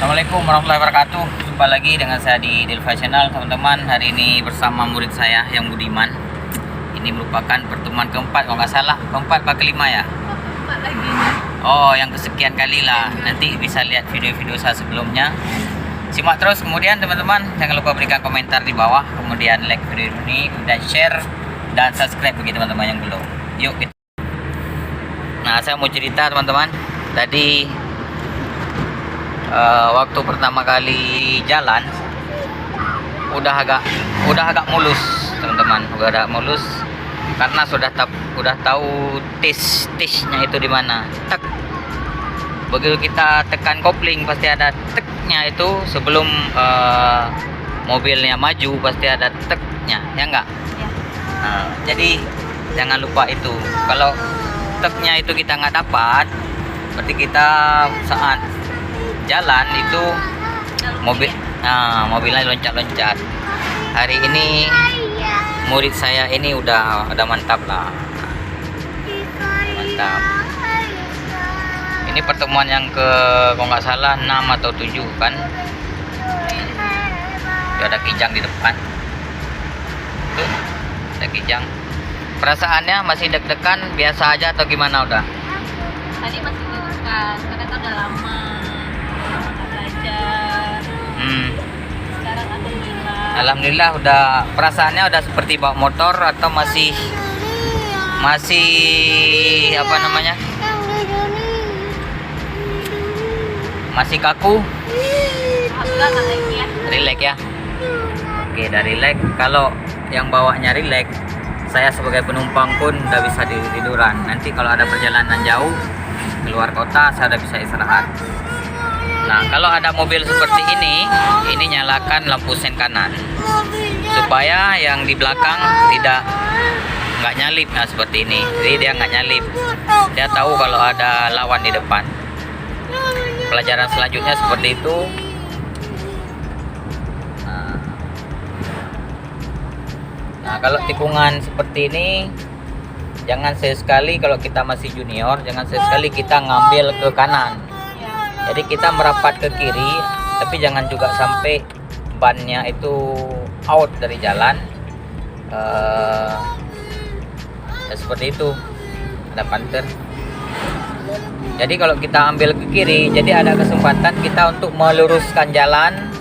Assalamualaikum warahmatullahi wabarakatuh. Jumpa lagi dengan saya di Delva Channel, teman-teman. Hari ini bersama murid saya yang budiman. Ini merupakan pertemuan keempat, kalau nggak salah keempat atau kelima ya. Keempat lagi. Oh, yang kesekian kali lah. Nanti bisa lihat video-video saya sebelumnya. Simak terus. Kemudian teman-teman jangan lupa berikan komentar di bawah, kemudian like video ini dan share dan subscribe bagi teman-teman yang belum. Yuk kita. Nah, saya mau cerita teman-teman. Tadi waktu pertama kali jalan udah agak mulus teman-teman, udah agak mulus karena sudah tahu tesnya itu di mana. Tek, begitu kita tekan kopling pasti ada teknya itu sebelum mobilnya maju, pasti ada teknya ya enggak ya. Jadi jangan lupa itu. Kalau teknya itu kita nggak dapat, berarti kita saat jalan itu mobilnya loncat-loncat. Hari ini murid saya ini udah mantap lah, mantap. Ini pertemuan yang ke kalau nggak salah 6 atau 7 kan. Udah ada kijang di depan tuh, ada kijang. Perasaannya masih deg-degan biasa aja atau gimana udah? Tadi masih deg-degan karena kan udah lama belajar. Sekarang Alhamdulillah udah, perasaannya udah seperti bawa motor atau masih apa namanya? Masih kaku? Alhamdulillah nggak lagi ya. Relax ya. Oke, dari relax. Kalau yang bawanya relax, saya sebagai penumpang pun udah bisa tiduran. Nanti kalau ada perjalanan jauh keluar kota, saya udah bisa istirahat. Nah, kalau ada mobil seperti ini nyalakan lampu sen kanan supaya yang di belakang nggak nyalip. Nah, seperti ini. Jadi dia nggak nyalip. Dia tahu kalau ada lawan di depan. Pelajaran selanjutnya seperti itu. Nah, kalau tikungan seperti ini jangan sekali, kalau kita masih junior, jangan sekali kita ngambil ke kanan. Jadi kita merapat ke kiri, tapi jangan juga sampai bannya itu out dari jalan. Ya seperti itu, ada panter. Jadi kalau kita ambil ke kiri, jadi ada kesempatan kita untuk meluruskan jalan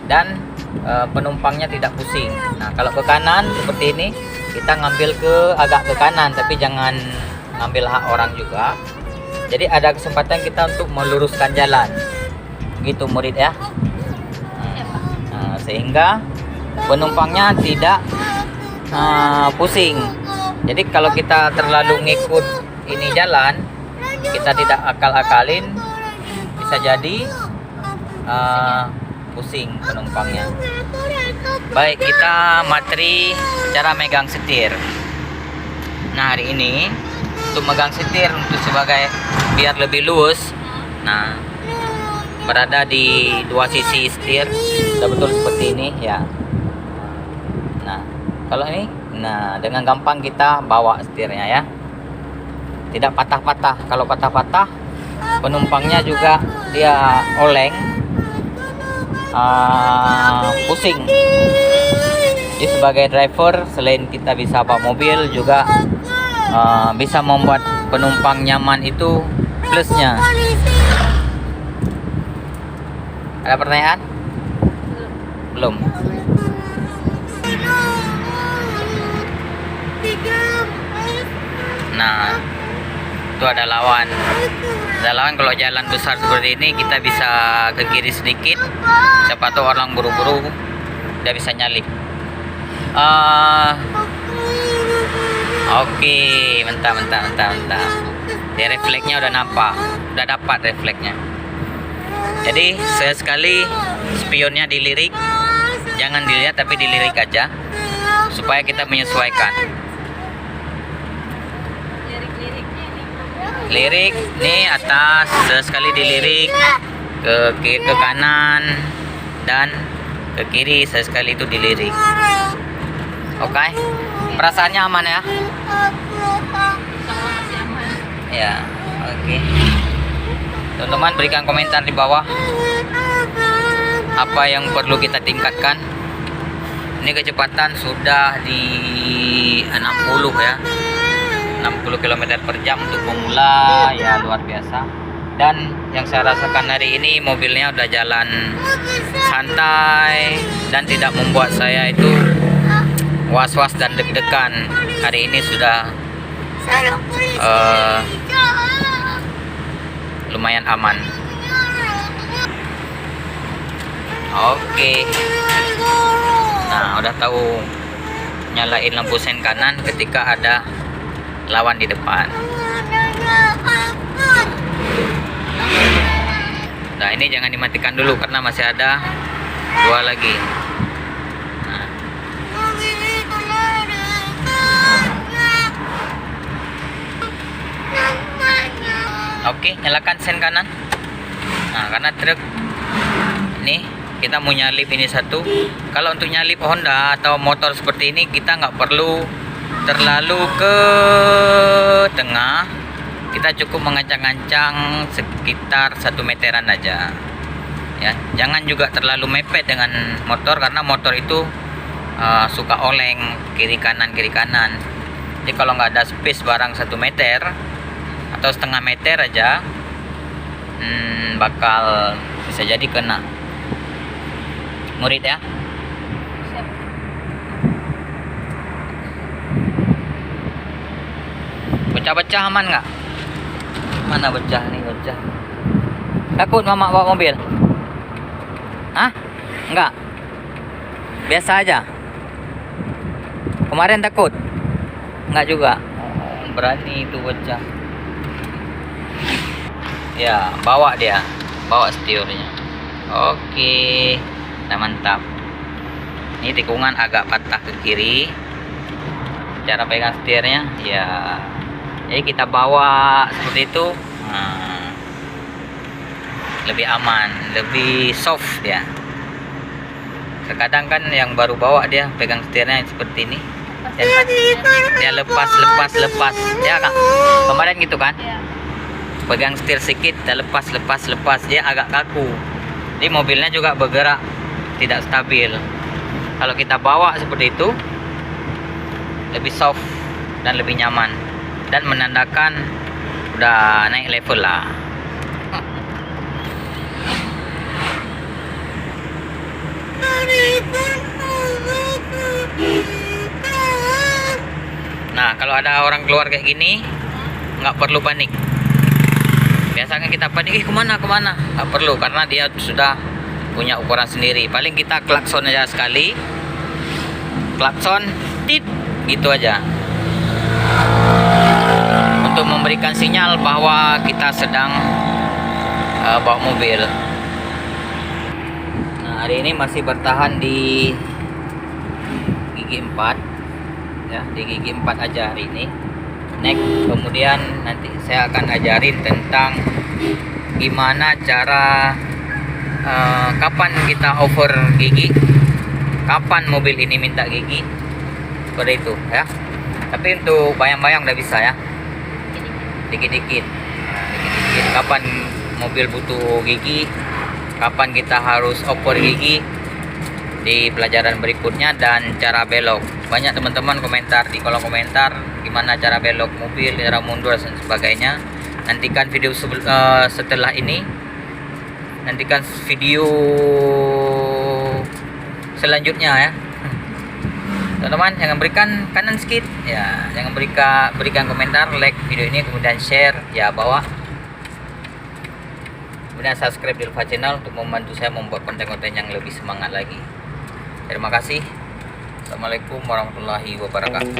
dan penumpangnya tidak pusing. Nah, kalau ke kanan seperti ini, kita ngambil agak ke kanan, tapi jangan ngambil hak orang juga. Jadi ada kesempatan kita untuk meluruskan jalan, gitu murid ya. Sehingga penumpangnya tidak pusing. Jadi kalau kita terlalu ngikut ini jalan, kita tidak akal-akalin, bisa jadi pusing penumpangnya. Baik, kita materi cara megang setir. Nah, hari ini untuk megang setir untuk sebagai biar lebih luas. Nah, berada di dua sisi setir, sudah betul seperti ini ya. Nah, kalau ini, nah dengan gampang kita bawa setirnya ya. Tidak patah-patah. Kalau patah-patah, penumpangnya juga dia oleng, pusing. Jadi sebagai driver, selain kita bisa bawa mobil, juga bisa membuat penumpang nyaman, itu plusnya. Ada pertanyaan? Belum. Nah, itu ada lawan. Kalau jalan besar seperti ini, kita bisa ke kiri sedikit, siapa tahu orang buru-buru dia bisa nyalip. Oke, mantap. Di refleksnya udah nampak, udah dapat refleksnya. Jadi sekali spionnya dilirik, jangan dilihat tapi dilirik aja, supaya kita menyesuaikan. Lirik nih atas, sekali dilirik ke kanan dan ke kiri, sekali itu dilirik. Oke, perasaannya aman ya? Ya, oke. Teman-teman berikan komentar di bawah. apa yang perlu kita tingkatkan. Ini kecepatan sudah di 60 ya, 60 km per jam untuk pemula ya, luar biasa. Dan yang saya rasakan hari ini mobilnya udah jalan santai dan tidak membuat saya itu was-was dan deg-degan. Hari ini sudah lumayan aman. Oke. Nah, udah tahu nyalain lampu sen kanan ketika ada lawan di depan. Nah, ini jangan dimatikan dulu karena masih ada 2 lagi. Nah. Oke, nyalakan sen kanan. Nah, karena truk ini kita mau nyalip ini satu. Kalau untuk nyalip Honda atau motor seperti ini kita nggak perlu terlalu ke tengah. Kita cukup mengancang-ancang sekitar 1 meteran aja ya. Jangan juga terlalu mepet dengan motor karena motor itu suka oleng kiri kanan. Jadi kalau nggak ada space barang 1 meter atau setengah meter aja, bakal bisa jadi kena murid ya. Siap. Pecah-pecah aman nggak? Mana pecah nih, pecah. Takut mama bawa mobil? Hah? Enggak? Biasa aja? Kemarin takut? Enggak juga? Oh, berani itu pecah. Ya, bawa dia. Bawa setirnya. Oke. Nah, mantap. Ini tikungan agak patah ke kiri. Cara pegang setirnya ya, jadi kita bawa seperti itu. Nah, lebih aman, lebih soft ya. Terkadang kan yang baru bawa dia pegang setirnya seperti ini dan dia lepas ya kak. Kemarin gitu kan, Ya. pegang setir sedikit dan lepas dia agak kaku. Jadi mobilnya juga bergerak tidak stabil. Kalau kita bawa seperti itu lebih soft dan lebih nyaman dan menandakan udah naik level lah. Nah, kalau ada orang keluar kayak gini nggak perlu panik. Biasanya kita panik, kemana nggak perlu karena dia sudah punya ukuran sendiri. Paling kita klakson aja sekali, klakson tit gitu aja untuk memberikan sinyal bahwa kita sedang bawa mobil. Nah, hari ini masih bertahan di gigi 4 ya, di gigi 4 aja hari ini. Next, kemudian nanti saya akan ajarin tentang gimana cara kapan kita over gigi, kapan mobil ini minta gigi, seperti itu ya. Tapi untuk bayang-bayang udah bisa ya, dikit-dikit. Kapan mobil butuh gigi, kapan kita harus over gigi di pelajaran berikutnya, dan cara belok. Banyak teman-teman komentar di kolom komentar gimana cara belok mobil, cara mundur dan sebagainya. Nantikan video setelah ini, nantikan video selanjutnya ya teman-teman. Jangan berikan kanan sedikit ya, jangan berikan komentar, like video ini, kemudian share ya bawah, kemudian subscribe di Ulfa Channel untuk membantu saya membuat konten-konten yang lebih semangat lagi. Terima kasih. Assalamualaikum warahmatullahi wabarakatuh.